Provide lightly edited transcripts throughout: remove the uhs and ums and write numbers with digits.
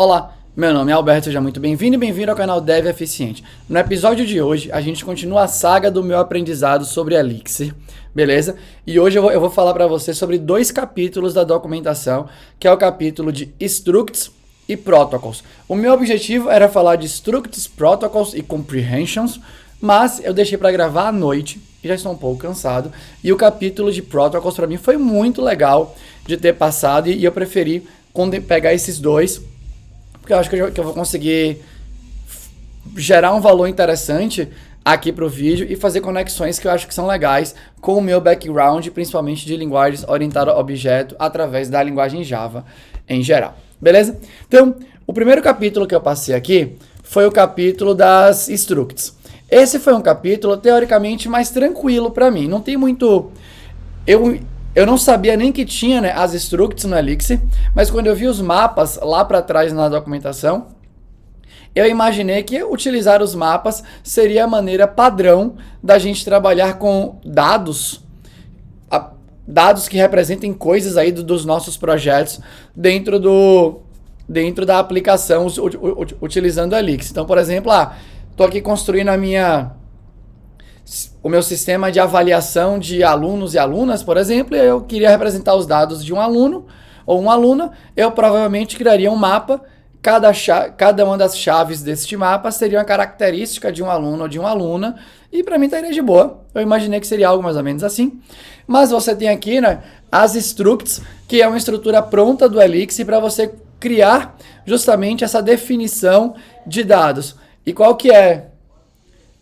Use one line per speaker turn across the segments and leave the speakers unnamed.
Olá, meu nome é Alberto, seja muito bem-vindo e bem-vindo ao canal Dev Eficiente. No episódio de hoje, a gente continua a saga do meu aprendizado sobre Elixir, beleza? E hoje eu vou falar para você sobre dois capítulos da documentação, que é o capítulo de Structs e Protocols. O meu objetivo era falar de Structs, Protocols e Comprehensions, mas eu deixei para gravar à noite e já estou um pouco cansado. E o capítulo de Protocols para mim foi muito legal de ter passado e eu preferi pegar esses dois, porque eu acho que eu vou conseguir gerar um valor interessante aqui para o vídeo e fazer conexões que eu acho que são legais com o meu background, principalmente de linguagens orientadas a objeto, através da linguagem Java em geral. Beleza? Então, o primeiro capítulo que eu passei aqui foi o capítulo das Structs. Esse foi um capítulo, teoricamente, mais tranquilo para mim. Não tem muito... Eu não sabia nem que tinha, né, as Structs no Elixir, mas quando eu vi os mapas lá para trás na documentação, eu imaginei que utilizar os mapas seria a maneira padrão da gente trabalhar com dados que representem coisas aí dos nossos projetos dentro da aplicação utilizando o Elixir. Então, por exemplo, estou aqui construindo o meu sistema de avaliação de alunos e alunas, por exemplo, e eu queria representar os dados de um aluno ou uma aluna, eu provavelmente criaria um mapa, cada uma das chaves deste mapa seria uma característica de um aluno ou de uma aluna, e para mim estaria de boa. Eu imaginei que seria algo mais ou menos assim. Mas você tem aqui, né, as Structs, que é uma estrutura pronta do Elixir para você criar justamente essa definição de dados. E qual que é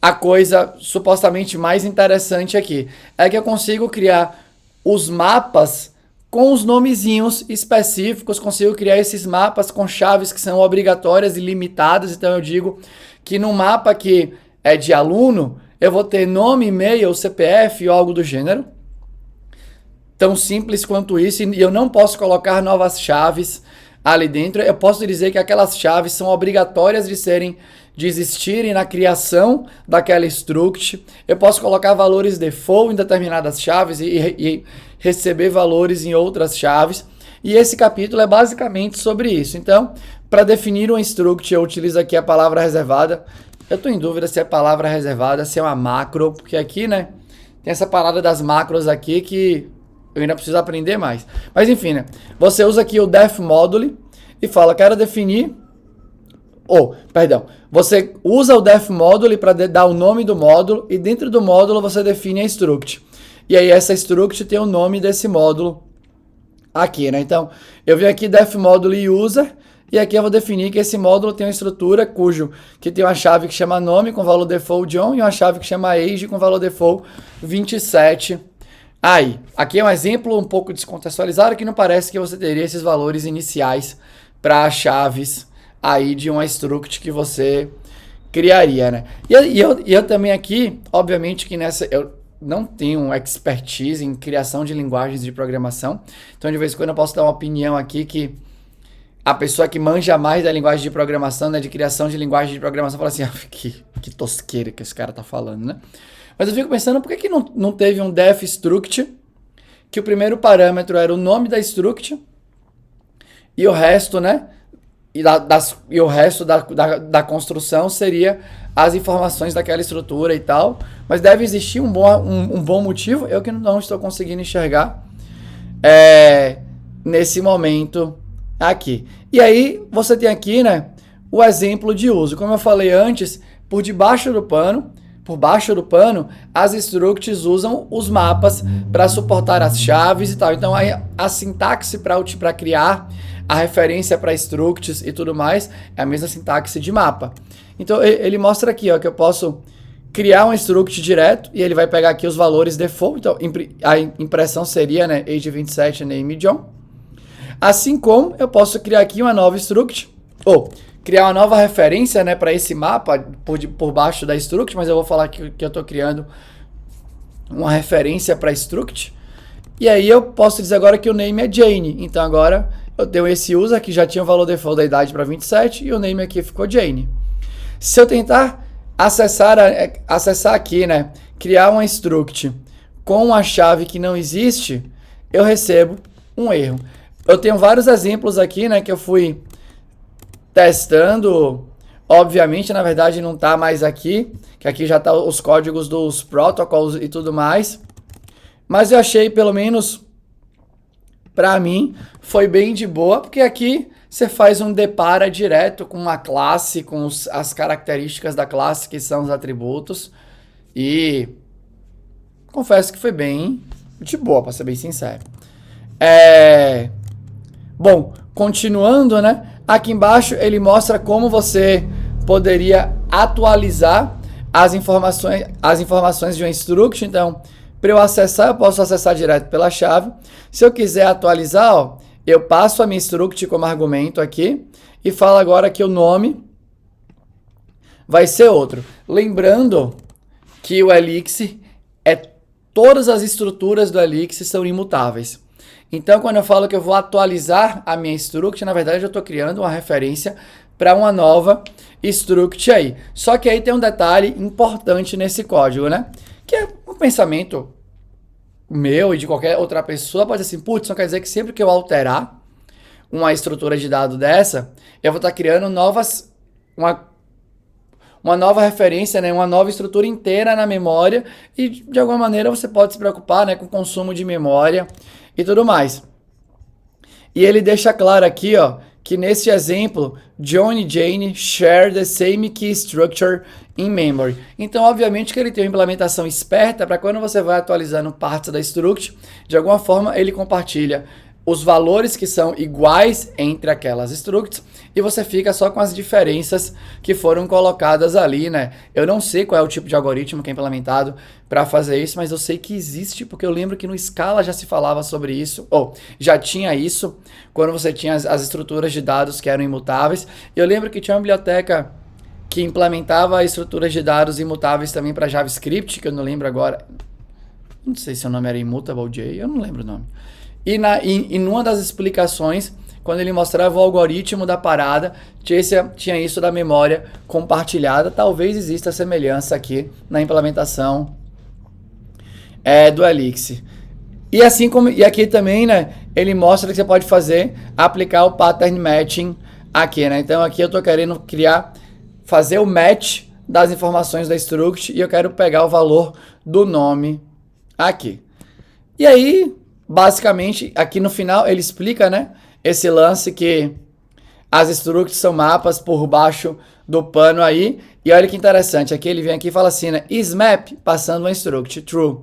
a coisa supostamente mais interessante aqui? É que eu consigo criar os mapas com os nomezinhos específicos, consigo criar esses mapas com chaves que são obrigatórias e limitadas. Então eu digo que no mapa que é de aluno, eu vou ter nome, e-mail, CPF ou algo do gênero. Tão simples quanto isso, e eu não posso colocar novas chaves ali dentro. Eu posso dizer que aquelas chaves são obrigatórias de existirem na criação daquela struct. Eu posso colocar valores default em determinadas chaves e receber valores em outras chaves. E esse capítulo é basicamente sobre isso. Então, para definir um struct, eu utilizo aqui a palavra reservada. Eu estou em dúvida se é palavra reservada, se é uma macro, porque aqui, né, tem essa parada das macros aqui que eu ainda preciso aprender mais. Mas enfim, né, você usa aqui o def module e fala, quero definir... Você usa o def module para dar o nome do módulo e dentro do módulo você define a struct. E aí essa struct tem o nome desse módulo aqui, né? Então, eu venho aqui def module user e aqui eu vou definir que esse módulo tem uma estrutura que tem uma chave que chama nome com valor default John e uma chave que chama age com valor default 27. Aí, aqui é um exemplo um pouco descontextualizado que não parece que você teria esses valores iniciais para as chaves aí de uma struct que você criaria, né? E eu também aqui, obviamente que eu não tenho expertise em criação de linguagens de programação, então de vez em quando eu posso dar uma opinião aqui que a pessoa que manja mais da linguagem de programação, né, de criação de linguagem de programação, fala assim, que tosqueira que esse cara tá falando, né? Mas eu fico pensando, por que não teve um def struct, que o primeiro parâmetro era o nome da struct, e o resto, né, e o resto da construção seria as informações daquela estrutura e tal. Mas deve existir um bom motivo, eu que não estou conseguindo enxergar nesse momento aqui. E aí você tem aqui, né, o exemplo de uso. Como eu falei antes, por baixo do pano, as structs usam os mapas para suportar as chaves e tal. Então a sintaxe para criar a referência para structs e tudo mais é a mesma sintaxe de mapa. Então ele mostra aqui, ó, que eu posso criar um struct direto e ele vai pegar aqui os valores default. Então a impressão seria, né, age 27 name John. Assim como eu posso criar aqui uma nova struct ou criar uma nova referência, né, para esse mapa por baixo da struct, mas eu vou falar que eu estou criando uma referência para struct. E aí eu posso dizer agora que o name é Jane. Então agora eu tenho esse user que já tinha o valor default da idade para 27 e o name aqui ficou Jane. Se eu tentar acessar aqui, né, criar uma struct com uma chave que não existe, eu recebo um erro. Eu tenho vários exemplos aqui, né, que eu fui testando. Obviamente, na verdade, não está mais aqui, que aqui já tá os códigos dos protocols e tudo mais. Mas eu achei, pelo menos, para mim, foi bem de boa, porque aqui você faz um depara direto com uma classe, com as características da classe, que são os atributos. E confesso que foi bem de boa, para ser bem sincero. Bom, continuando, né? Aqui embaixo ele mostra como você poderia atualizar as informações de um struct. Então, para eu acessar, eu posso acessar direto pela chave. Se eu quiser atualizar, ó, eu passo a minha struct como argumento aqui e falo agora que o nome vai ser outro. Lembrando que o Elixir todas as estruturas do Elixir são imutáveis. Então, quando eu falo que eu vou atualizar a minha struct, na verdade eu estou criando uma referência para uma nova struct aí. Só que aí tem um detalhe importante nesse código, né? Que é um pensamento meu e de qualquer outra pessoa, pode ser assim, putz, não quer dizer que sempre que eu alterar uma estrutura de dado dessa, eu vou estar criando uma nova referência, né, uma nova estrutura inteira na memória e de alguma maneira você pode se preocupar, né, com o consumo de memória e tudo mais. E ele deixa claro aqui, ó, que nesse exemplo, John e Jane share the same key structure in memory. Então, obviamente que ele tem uma implementação esperta para quando você vai atualizando partes da struct, de alguma forma ele compartilha os valores que são iguais entre aquelas structs e você fica só com as diferenças que foram colocadas ali, né? Eu não sei qual é o tipo de algoritmo que é implementado para fazer isso, mas eu sei que existe, porque eu lembro que no Scala já se falava sobre isso, ou já tinha isso, quando você tinha as estruturas de dados que eram imutáveis. Eu lembro que tinha uma biblioteca que implementava estruturas de dados imutáveis também para JavaScript, que eu não lembro agora. Não sei se o nome era Immutable.j, eu não lembro o nome. E numa das explicações, quando ele mostrava o algoritmo da parada, tinha isso da memória compartilhada. Talvez exista semelhança aqui na implementação do Elixir. E assim como e aqui também, né, ele mostra que você pode aplicar o pattern matching aqui, né? Então aqui eu estou querendo fazer o match das informações da struct e eu quero pegar o valor do nome aqui. E aí, basicamente, aqui no final ele explica, né, esse lance que as structs são mapas por baixo do pano aí. E olha que interessante, aqui ele vem aqui e fala assim, né, isMap passando uma struct, true.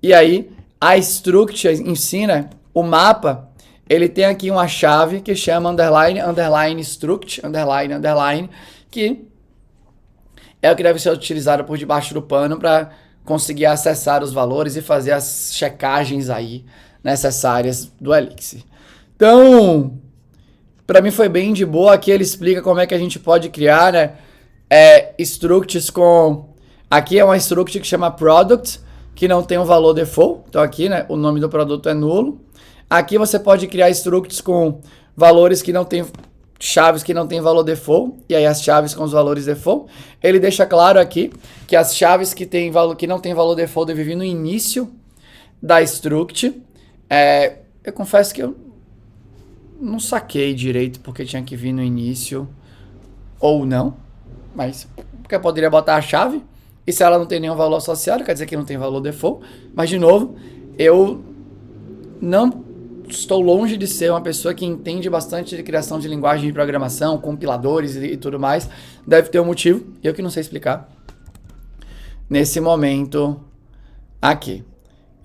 E aí, a struct em si, né, o mapa, ele tem aqui uma chave que chama underline, underline struct, underline, underline, que é o que deve ser utilizado por debaixo do pano para conseguir acessar os valores e fazer as checagens aí necessárias do Elixir. Então, para mim foi bem de boa. Aqui ele explica como é que a gente pode criar, né, structs com... Aqui é uma struct que chama product, que não tem um valor default. Então aqui, né, o nome do produto é nulo. Aqui você pode criar structs com valores que não tem... chaves que não tem valor default, e aí as chaves com os valores default. Ele deixa claro aqui que as chaves que não tem valor default devem vir no início da struct. Eu confesso que eu não saquei direito porque tinha que vir no início ou não, mas porque eu poderia botar a chave, e se ela não tem nenhum valor associado, quer dizer que não tem valor default. Mas de novo, eu não estou longe de ser uma pessoa que entende bastante de criação de linguagem de programação, compiladores e tudo mais. Deve ter um motivo, eu que não sei explicar nesse momento aqui.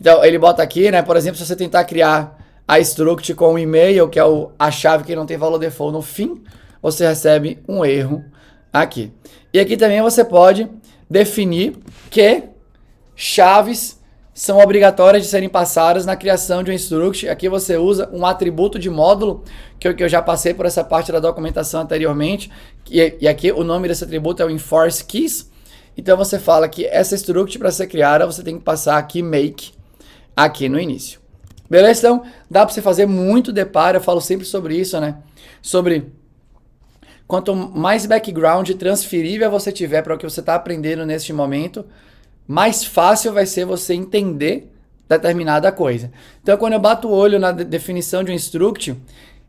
Então, ele bota aqui, né, por exemplo, se você tentar criar a struct com um e-mail, que é a chave que não tem valor default no fim, você recebe um erro aqui. E aqui também você pode definir que chaves são obrigatórias de serem passadas na criação de um struct. Aqui você usa um atributo de módulo, que eu já passei por essa parte da documentação anteriormente, e aqui o nome desse atributo é o enforce keys. Então você fala que essa struct, para ser criada, você tem que passar aqui make, aqui no início. Beleza? Então, dá para você fazer muito deparo, eu falo sempre sobre isso, né? Sobre quanto mais background transferível você tiver para o que você está aprendendo neste momento, mais fácil vai ser você entender determinada coisa. Então, quando eu bato o olho na definição de um struct,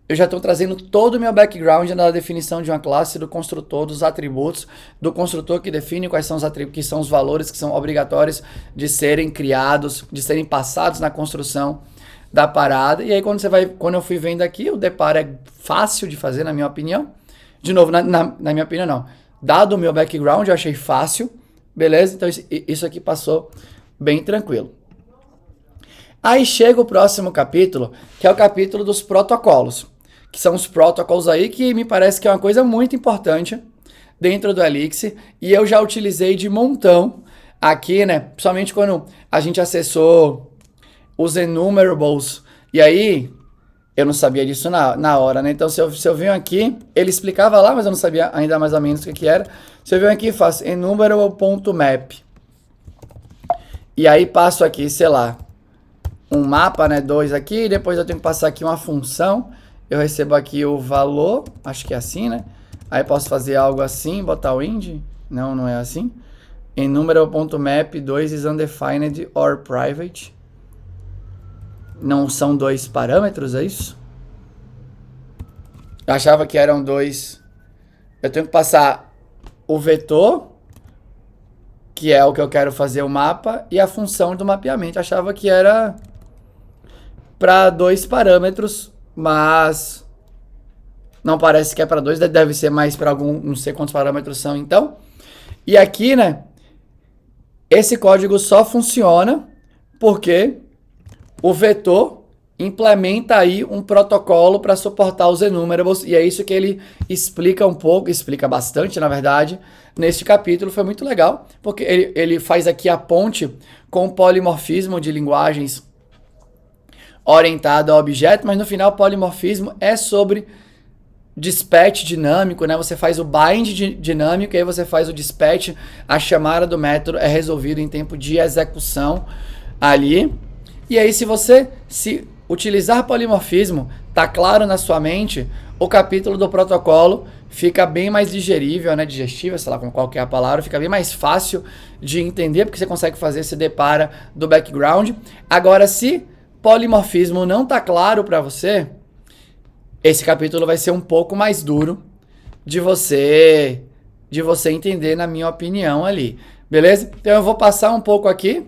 eu já estou trazendo todo o meu background na definição de uma classe, do construtor, dos atributos, do construtor que define quais são os atributos, que são os valores que são obrigatórios de serem criados, de serem passados na construção da parada. E aí quando eu fui vendo aqui, o deparo é fácil de fazer, na minha opinião. De novo, na minha opinião não. Dado o meu background, eu achei fácil, beleza? Então isso aqui passou bem tranquilo. Aí chega o próximo capítulo, que é o capítulo dos protocolos, que são os protocolos aí que me parece que é uma coisa muito importante dentro do Elixir, e eu já utilizei de montão aqui, né? Principalmente quando a gente acessou os enumerables, e aí eu não sabia disso na hora, né? Então se eu venho aqui, ele explicava lá, mas eu não sabia ainda mais ou menos o que era. Se eu venho aqui e faço enumerable.map, e aí passo aqui, sei lá, um mapa, né, 2 aqui, e depois eu tenho que passar aqui uma função, eu recebo aqui o valor, acho que é assim, né? Aí posso fazer algo assim, botar o int, não é assim. Enumerable.map 2 is undefined or private. Não são 2 parâmetros, é isso? Eu achava que eram 2. Eu tenho que passar o vetor, que é o que eu quero fazer o mapa, e a função do mapeamento. Eu achava que era para 2 parâmetros, mas não parece que é para 2, deve ser mais para algum, não sei quantos parâmetros são então. E aqui, né, esse código só funciona porque o vetor implementa aí um protocolo para suportar os enumerables, e é isso que ele explica um pouco, explica bastante, na verdade, neste capítulo. Foi muito legal, porque ele faz aqui a ponte com o polimorfismo de linguagens orientado a objeto, mas no final o polimorfismo é sobre dispatch dinâmico, né? Você faz o bind dinâmico, e aí você faz o dispatch, a chamada do método é resolvida em tempo de execução ali. E aí se você utilizar polimorfismo, tá claro na sua mente, o capítulo do protocolo fica bem mais digerível, né? Digestível, sei lá qual que é a palavra, fica bem mais fácil de entender, porque você consegue fazer esse depara do background. Agora, se polimorfismo não tá claro para você, esse capítulo vai ser um pouco mais duro de você entender, na minha opinião ali, beleza? Então eu vou passar um pouco aqui,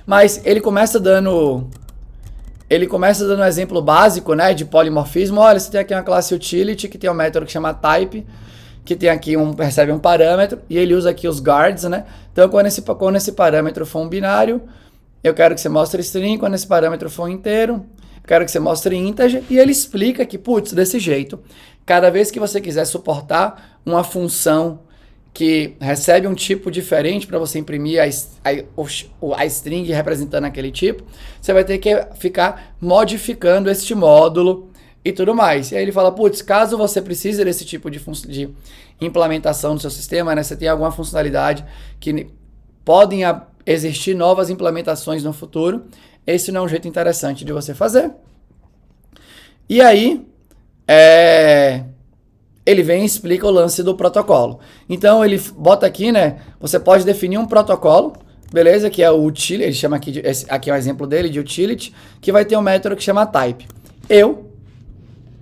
mas ele começa dando um exemplo básico, né, de polimorfismo. Olha, você tem aqui uma classe utility que tem um método que chama type, que tem aqui recebe um parâmetro, e ele usa aqui os guards, né? Então quando esse parâmetro for um binário, eu quero que você mostre string. Quando esse parâmetro for inteiro, eu quero que você mostre integer. E ele explica que, putz, desse jeito, cada vez que você quiser suportar uma função que recebe um tipo diferente para você imprimir a string representando aquele tipo, você vai ter que ficar modificando este módulo e tudo mais. E aí ele fala, putz, caso você precise desse tipo de implementação no seu sistema, né, você tem alguma funcionalidade que podem existir novas implementações no futuro, esse não é um jeito interessante de você fazer. E aí, ele vem e explica o lance do protocolo. Então, ele bota aqui, né, você pode definir um protocolo, beleza, que é o utility, ele chama aqui, aqui é um exemplo dele, de utility, que vai ter um método que chama type. Eu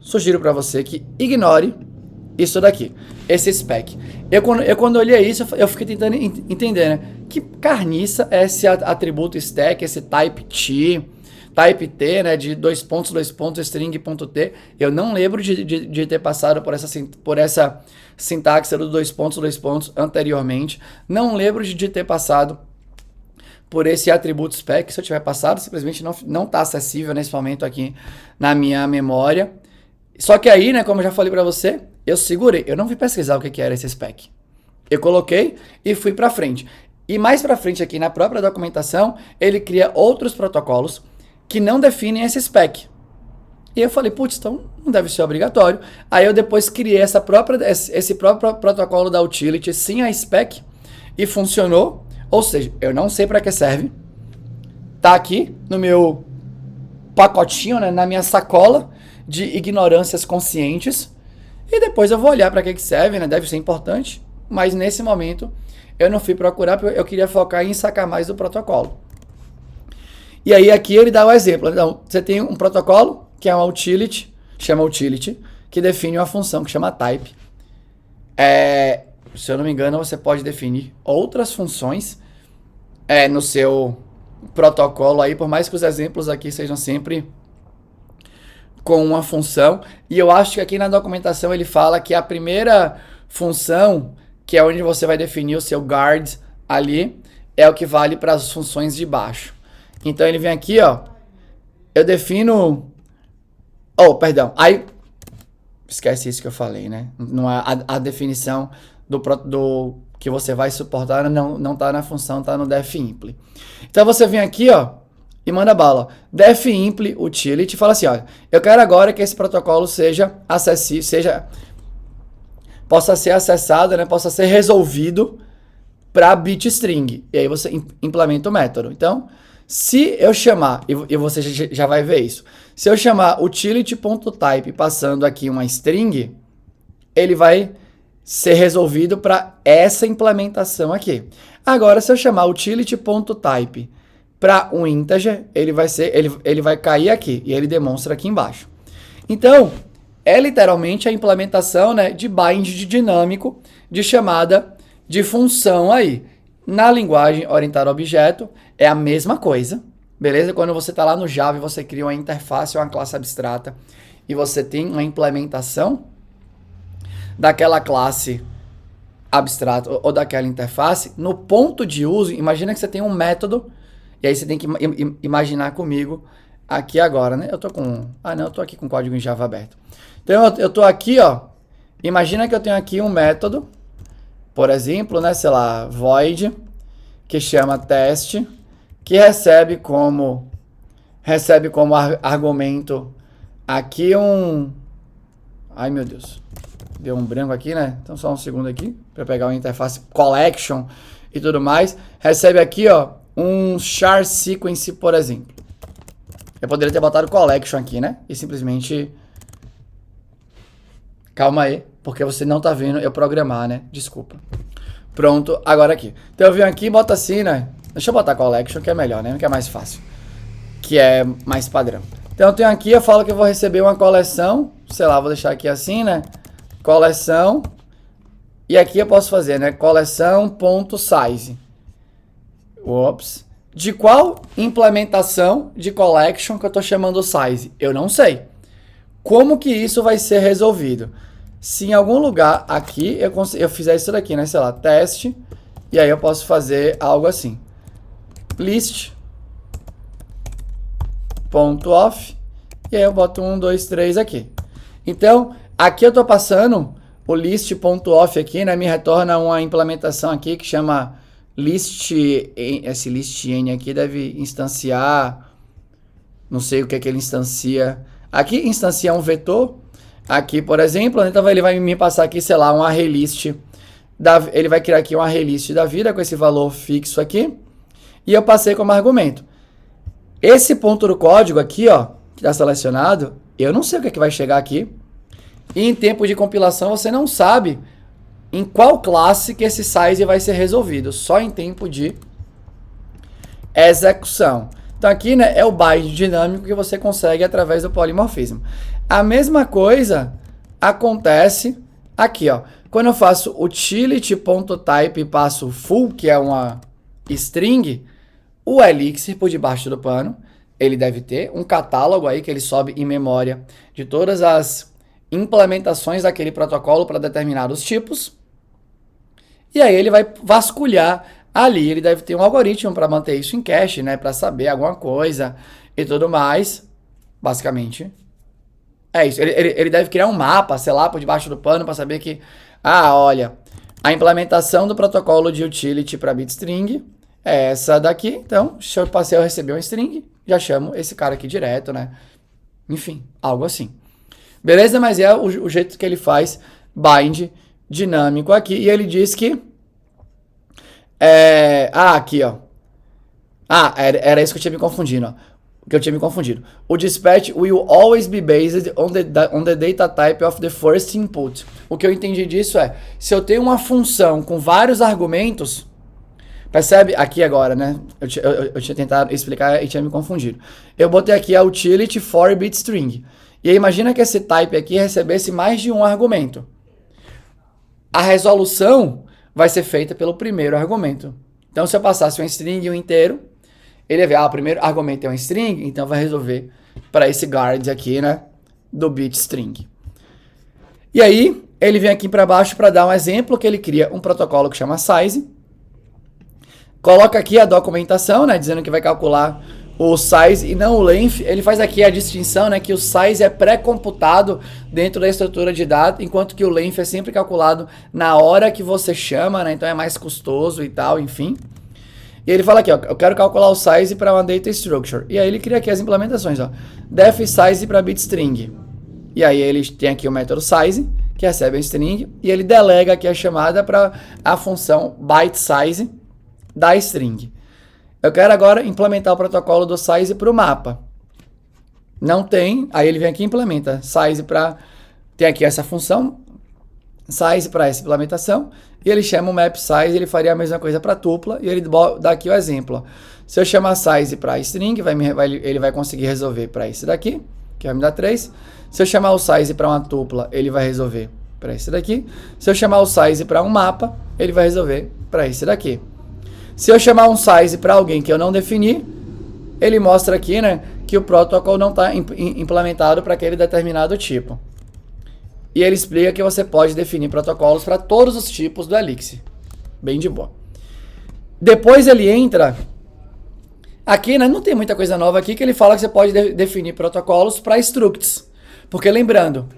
sugiro para você que ignore isso daqui, esse spec. Quando olhei isso, eu fiquei tentando entender, né? Que carniça é esse atributo stack, esse type T, né? De string.t. Eu não lembro de ter passado por essa sintaxe do dois pontos anteriormente. Não lembro de ter passado por esse atributo spec. Se eu tiver passado, simplesmente não está acessível nesse momento aqui na minha memória. Só que aí, né, como eu já falei para você, eu segurei, eu não fui pesquisar o que era esse spec. Eu coloquei e fui para frente. E mais para frente aqui na própria documentação, ele cria outros protocolos que não definem esse spec. E eu falei, putz, então não deve ser obrigatório. Aí eu depois criei esse próprio protocolo da utility sem a spec e funcionou. Ou seja, eu não sei para que serve. Tá aqui no meu pacotinho, né, na minha sacola de ignorâncias conscientes, e depois eu vou olhar para que serve, né? Deve ser importante, mas nesse momento eu não fui procurar porque eu queria focar em sacar mais do protocolo. E aí aqui ele dá o exemplo. Então, você tem um protocolo que é uma utility chama utility, que define uma função que chama type. Se eu não me engano, você pode definir outras funções no seu protocolo aí, por mais que os exemplos aqui sejam sempre com uma função. E eu acho que aqui na documentação ele fala que a primeira função, que é onde você vai definir o seu guard ali, é o que vale para as funções de baixo. Então ele vem aqui, ó, eu defino... Oh, perdão, aí... Esquece isso que eu falei, né? Não é a definição do que você vai suportar não tá na função, tá no defimpl. Então você vem aqui, ó, e manda bala. Defimpl utility, fala assim, olha, eu quero agora que esse protocolo seja acessível, possa ser acessado, né, possa ser resolvido para bitstring. E aí você implementa o método. Então, se eu chamar, e você já vai ver isso, se eu chamar utility.type passando aqui uma string, ele vai ser resolvido para essa implementação aqui. Agora, se eu chamar utility.type para um integer, ele vai cair aqui e ele demonstra aqui embaixo. Então, é literalmente a implementação, né, de bind dinâmico de chamada de função aí. Na linguagem orientada a objeto, é a mesma coisa, beleza? Quando você está lá no Java e você cria uma interface ou uma classe abstrata e você tem uma implementação daquela classe abstrata ou daquela interface, no ponto de uso, imagina que você tem um método, e aí você tem que imaginar comigo aqui agora, né? Eu tô aqui com o código em Java aberto. Então eu tô aqui, ó, imagina que eu tenho aqui um método, por exemplo, né, sei lá, void, que chama teste, que recebe como argumento aqui ai meu Deus, deu um branco aqui, né? Então só um segundo aqui, para pegar uma interface collection e tudo mais. Recebe aqui, ó, um char sequence, por exemplo. Eu poderia ter botado collection aqui, né? E simplesmente... Calma aí, porque você não tá vendo eu programar, né? Desculpa. Pronto, agora aqui. Então eu venho aqui e boto assim, né? Deixa eu botar collection, que é melhor, né? Que é mais fácil. Que é mais padrão. Então eu tenho aqui, eu falo que eu vou receber uma coleção. Sei lá, vou deixar aqui assim, né? Coleção. E aqui eu posso fazer, né? Coleção.size. Ops. De qual implementação de collection que eu tô chamando size? Eu não sei. Como que isso vai ser resolvido? Se em algum lugar aqui eu fizer isso daqui, né? Sei lá, teste. E aí eu posso fazer algo assim. List.off. E aí eu boto 1, 2, 3 aqui. Então, aqui eu tô passando o list.off aqui, né? Me retorna uma implementação aqui que chama list. Esse list_n aqui deve instanciar. Não sei o que é que ele instancia. Aqui instancia um vetor. Aqui, por exemplo, então ele vai me passar aqui, sei lá, um arraylist. Ele vai criar aqui um arraylist da vida com esse valor fixo aqui. E eu passei como argumento. Esse ponto do código aqui, ó, que está selecionado, eu não sei o que é que vai chegar aqui. E em tempo de compilação você não sabe em qual classe que esse size vai ser resolvido. Só em tempo de execução. Então aqui, né, é o bind dinâmico que você consegue através do polimorfismo. A mesma coisa acontece aqui, ó. Quando eu faço utility.type e passo full, que é uma string, o Elixir por debaixo do pano, ele deve ter um catálogo aí que ele sobe em memória de todas as implementações daquele protocolo para determinados tipos. E aí ele vai vasculhar ali, ele deve ter um algoritmo para manter isso em cache, né, para saber alguma coisa e tudo mais. Basicamente, é isso. Ele deve criar um mapa, sei lá, por debaixo do pano para saber que, olha, a implementação do protocolo de utility para bitstring é essa daqui. Então, se eu passei a receber uma string, já chamo esse cara aqui direto, né? Enfim, algo assim. Beleza? Mas é o jeito que ele faz bind dinâmico aqui. E ele diz que... aqui, ó. Era isso que eu tinha me confundido, ó. O dispatch will always be based on the data type of the first input. O que eu entendi disso é, se eu tenho uma função com vários argumentos, percebe? Aqui agora, né? Eu tinha tentado explicar e tinha me confundido. Eu botei aqui a utility for bitstring. E aí imagina que esse type aqui recebesse mais de um argumento. A resolução vai ser feita pelo primeiro argumento. Então, se eu passasse um string e um inteiro, ele ia ver, o primeiro argumento é um string, então vai resolver para esse guard aqui, né, do bit string. E aí, ele vem aqui para baixo para dar um exemplo, que ele cria um protocolo que chama size, coloca aqui a documentação, né, dizendo que vai calcular o size e não o length. Ele faz aqui a distinção, né, que o size é pré-computado dentro da estrutura de dados, enquanto que o length é sempre calculado na hora que você chama, né, então é mais custoso e tal, enfim. E ele fala aqui, ó, eu quero calcular o size para uma data structure. E aí ele cria aqui as implementações, ó, def size para bit string. E aí ele tem aqui o método size, que recebe a string, e ele delega aqui a chamada para a função byte size da string. Eu quero agora implementar o protocolo do size para o mapa. Não tem, aí ele vem aqui e implementa size para... Tem aqui essa função, size para essa implementação, e ele chama o map size, ele faria a mesma coisa para tupla, e ele dá aqui o exemplo. Se eu chamar size para string, ele vai conseguir resolver para esse daqui, que vai me dar 3. Se eu chamar o size para uma tupla, ele vai resolver para esse daqui. Se eu chamar o size para um mapa, ele vai resolver para esse daqui. Se eu chamar um size para alguém que eu não defini, ele mostra aqui, né, que o protocolo não está implementado para aquele determinado tipo. E ele explica que você pode definir protocolos para todos os tipos do Elixir. Bem de boa. Depois ele entra... Aqui, né, não tem muita coisa nova aqui, que ele fala que você pode definir protocolos para structs. Porque lembrando,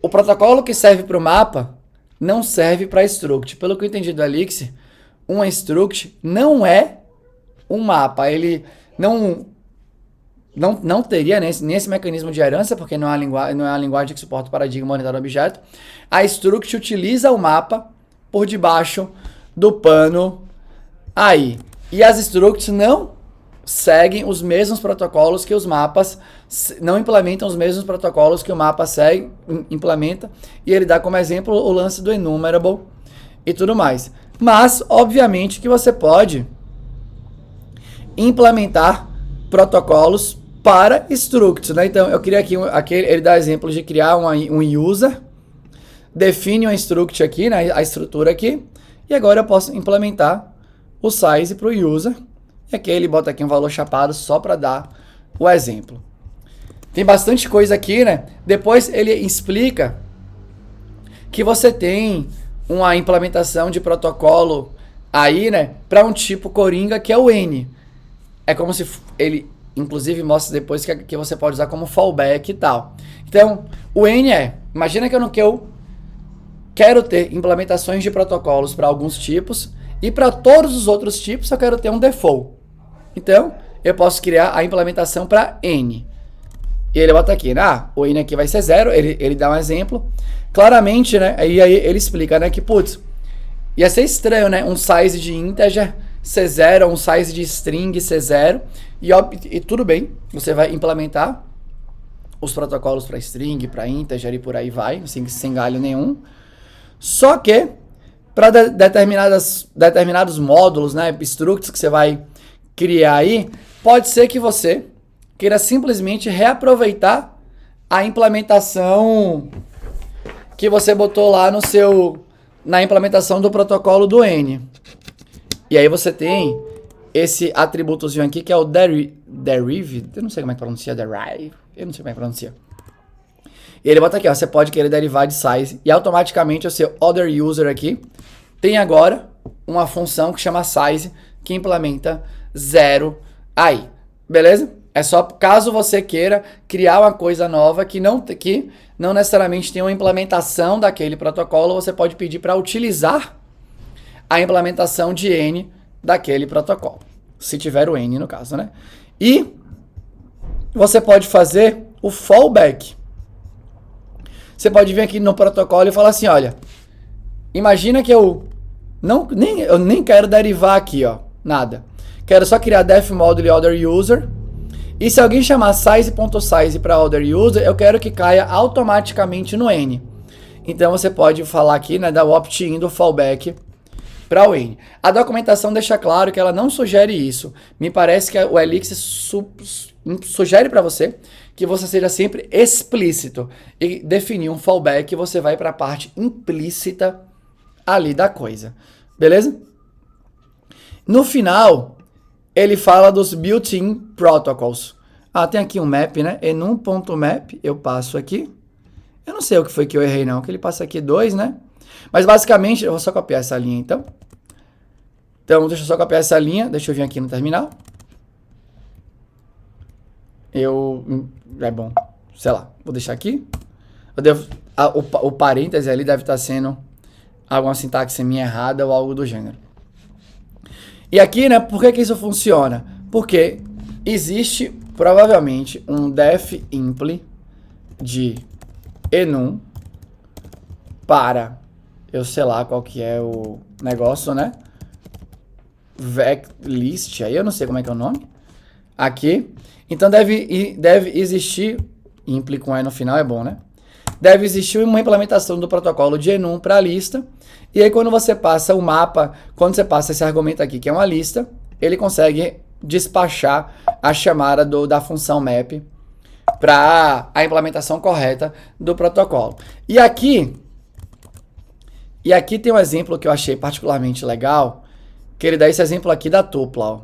o protocolo que serve para o mapa não serve para struct. Pelo que eu entendi do Elixir, um struct não é um mapa. Ele não teria nesse mecanismo de herança, porque não é uma linguagem que suporta o paradigma orientado a objeto. A struct utiliza o mapa por debaixo do pano aí. E as structs não seguem os mesmos protocolos que os mapas, não implementam os mesmos protocolos que o mapa implementa. E ele dá como exemplo o lance do enumerable e tudo mais. Mas, obviamente, que você pode implementar protocolos para structs, né? Então, eu queria aqui ele dá exemplo de criar um user, define um struct aqui, né? A estrutura aqui, e agora eu posso implementar o size para o user, e aqui ele bota aqui um valor chapado só para dar o exemplo. Tem bastante coisa aqui, né? Depois ele explica que você tem uma implementação de protocolo aí, né, para um tipo coringa que é o N. É como se ele, inclusive, mostra depois que você pode usar como fallback e tal. Então, o N imagina que eu quero ter implementações de protocolos para alguns tipos e para todos os outros tipos eu quero ter um default. Então, eu posso criar a implementação para N. E ele bota aqui, né, o N aqui vai ser 0, ele dá um exemplo. Claramente, né, aí ele explica, né, que, putz, ia ser estranho, né, um size de integer ser 0, um size de string ser 0, e tudo bem, você vai implementar os protocolos para string, para integer e por aí vai, sem galho nenhum. Só que, para determinados módulos, né, structs que você vai criar aí, pode ser que você queira simplesmente reaproveitar a implementação que você botou lá na implementação do protocolo do N. E aí você tem esse atributozinho aqui que é o derive, eu não sei como é que pronuncia, derive, eu não sei como é que pronuncia. E ele bota aqui, ó, você pode querer derivar de size e automaticamente o seu other user aqui tem agora uma função que chama size que implementa 0 aí, beleza? É só caso você queira criar uma coisa nova que não necessariamente tem uma implementação daquele protocolo, você pode pedir para utilizar a implementação de N daquele protocolo. Se tiver o N no caso, né? E você pode fazer o fallback. Você pode vir aqui no protocolo e falar assim, olha, imagina que eu nem quero derivar aqui, ó, nada. Quero só criar def module other user. E se alguém chamar size.size para other user, eu quero que caia automaticamente no N. Então você pode falar aqui, né, dar o opt-in do fallback para o N. A documentação deixa claro que ela não sugere isso. Me parece que o Elixir sugere para você que você seja sempre explícito e definir um fallback, você vai para a parte implícita ali da coisa, beleza? No final, ele fala dos built-in protocols. Tem aqui um map, né? enum.map, eu passo aqui. Eu não sei o que foi que eu errei não, que ele passa aqui 2, né? Mas basicamente, eu vou só copiar essa linha então. Então, deixa eu só copiar essa linha, deixa eu vir aqui no terminal. É bom, sei lá, vou deixar aqui. O parêntese ali deve estar sendo alguma sintaxe minha errada ou algo do gênero. E aqui, né, por que isso funciona? Porque existe provavelmente um def impl de enum para, eu sei lá qual que é o negócio, né? Veclist, aí eu não sei como é que é o nome. Aqui. Então deve existir, impl com E no final é bom, né? Deve existir uma implementação do protocolo de enum para a lista. E aí quando você passa o mapa, quando você passa esse argumento aqui, que é uma lista, ele consegue despachar a chamada da função map para a implementação correta do protocolo. E aqui tem um exemplo que eu achei particularmente legal, que ele dá esse exemplo aqui da tupla, ó.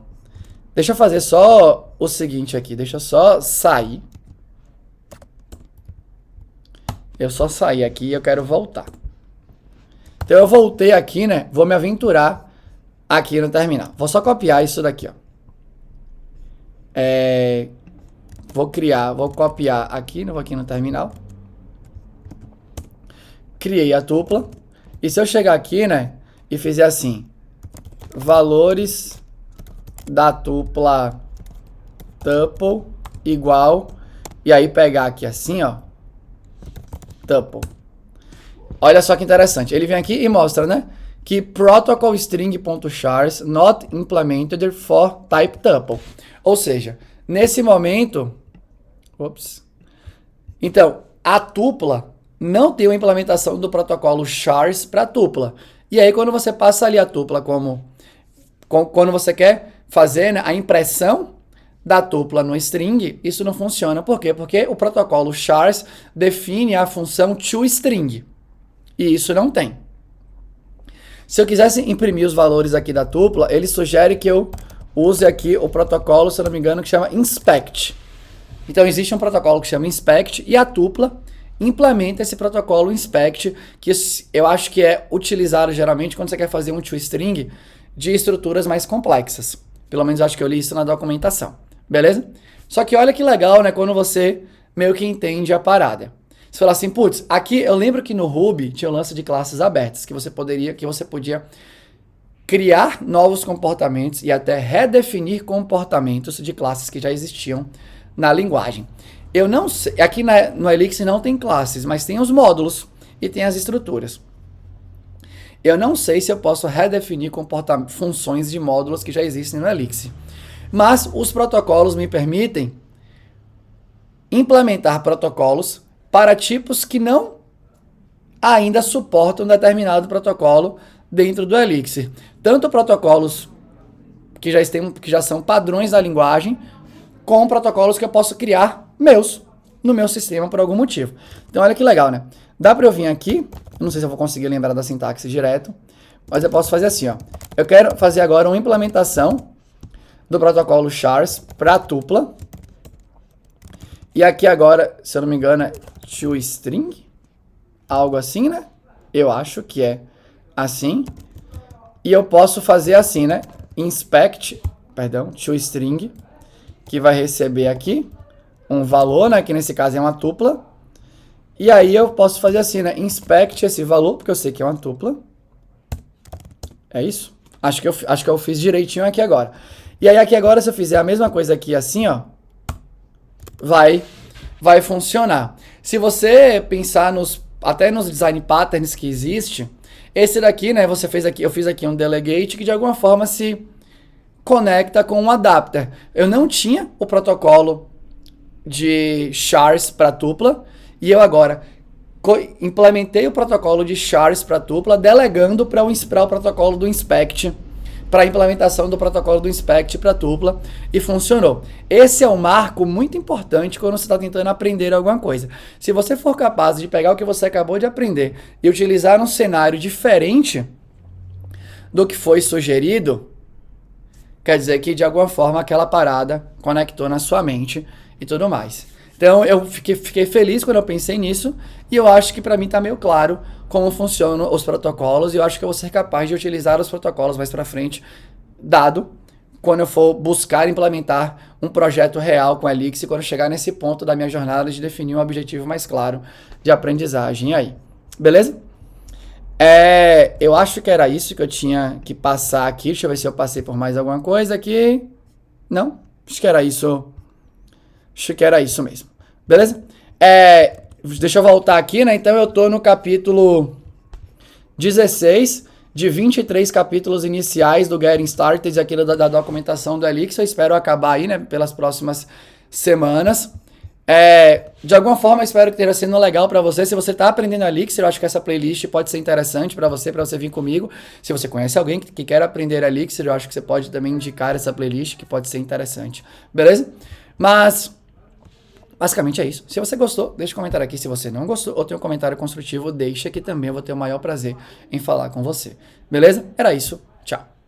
Deixa eu fazer só o seguinte aqui, deixa eu só sair. Eu só saí aqui e eu quero voltar. Então eu voltei aqui, né? Vou me aventurar aqui no terminal. Vou só copiar isso daqui, ó. Vou copiar aqui, não vou aqui no terminal. Criei a tupla. E se eu chegar aqui, né? E fizer assim, valores da tupla tuple igual, e aí pegar aqui assim, ó, tuple. Olha só que interessante. Ele vem aqui e mostra, né, que protocol string.chars not implemented for type tuple. Ou seja, nesse momento, então, a tupla não tem uma implementação do protocolo chars para tupla. E aí quando você passa ali a tupla quando você quer fazer, né, a impressão da tupla no string, isso não funciona. Por quê? Porque o protocolo chars define a função toString. E isso não tem. Se eu quisesse imprimir os valores aqui da tupla, ele sugere que eu use aqui o protocolo, se eu não me engano, que chama inspect. Então existe um protocolo que chama inspect e a tupla implementa esse protocolo inspect, que eu acho que é utilizado geralmente quando você quer fazer um toString de estruturas mais complexas. Pelo menos eu acho que eu li isso na documentação. Beleza? Só que olha que legal, né? Quando você meio que entende a parada. Você fala assim, putz, aqui eu lembro que no Ruby tinha o lance de classes abertas, que você podia criar novos comportamentos e até redefinir comportamentos de classes que já existiam na linguagem. Eu não sei, aqui no Elixir não tem classes, mas tem os módulos e tem as estruturas. Eu não sei se eu posso redefinir funções de módulos que já existem no Elixir. Mas os protocolos me permitem implementar protocolos para tipos que não ainda suportam determinado protocolo dentro do Elixir. Tanto protocolos que já são padrões da linguagem, como protocolos que eu posso criar no meu sistema por algum motivo. Então olha que legal, né? Dá para eu vir aqui, não sei se eu vou conseguir lembrar da sintaxe direto, mas eu posso fazer assim, ó. Eu quero fazer agora uma implementação do protocolo chars para tupla. E aqui agora, se eu não me engano, é toString, algo assim, né? Eu acho que é assim. E eu posso fazer assim, né? toString, que vai receber aqui um valor, né? Que nesse caso é uma tupla. E aí eu posso fazer assim, né? Inspect esse valor, porque eu sei que é uma tupla. É isso? Acho que eu fiz direitinho aqui agora. E aí aqui agora, se eu fizer a mesma coisa aqui assim, ó, vai funcionar. Se você pensar até nos design patterns que existe, esse daqui, né, eu fiz aqui um delegate que de alguma forma se conecta com um adapter. Eu não tinha o protocolo de chars para tupla e eu agora implementei o protocolo de chars para tupla, delegando para o protocolo do inspect para a implementação do protocolo do Inspect para Tupla e funcionou. Esse é um marco muito importante quando você está tentando aprender alguma coisa. Se você for capaz de pegar o que você acabou de aprender e utilizar num cenário diferente do que foi sugerido, quer dizer que de alguma forma aquela parada conectou na sua mente e tudo mais. Então eu fiquei feliz quando eu pensei nisso e eu acho que para mim está meio claro como funcionam os protocolos e eu acho que eu vou ser capaz de utilizar os protocolos mais para frente, dado quando eu for buscar implementar um projeto real com a Elixir, quando eu chegar nesse ponto da minha jornada de definir um objetivo mais claro de aprendizagem aí. Beleza? Eu acho que era isso que eu tinha que passar aqui. Deixa eu ver se eu passei por mais alguma coisa aqui. Não? Acho que era isso. Acho que era isso mesmo. Beleza? Deixa eu voltar aqui, né? Então eu tô no capítulo 16 de 23 capítulos iniciais do Getting Started, aqui da documentação do Elixir. Eu espero acabar aí, né? Pelas próximas semanas. De alguma forma, espero que esteja sendo legal para você. Se você está aprendendo Elixir, eu acho que essa playlist pode ser interessante para você vir comigo. Se você conhece alguém que quer aprender Elixir, eu acho que você pode também indicar essa playlist, que pode ser interessante. Beleza? Mas basicamente é isso. Se você gostou, deixa um comentário aqui. Se você não gostou ou tem um comentário construtivo, deixa que também eu vou ter o maior prazer em falar com você. Beleza? Era isso. Tchau.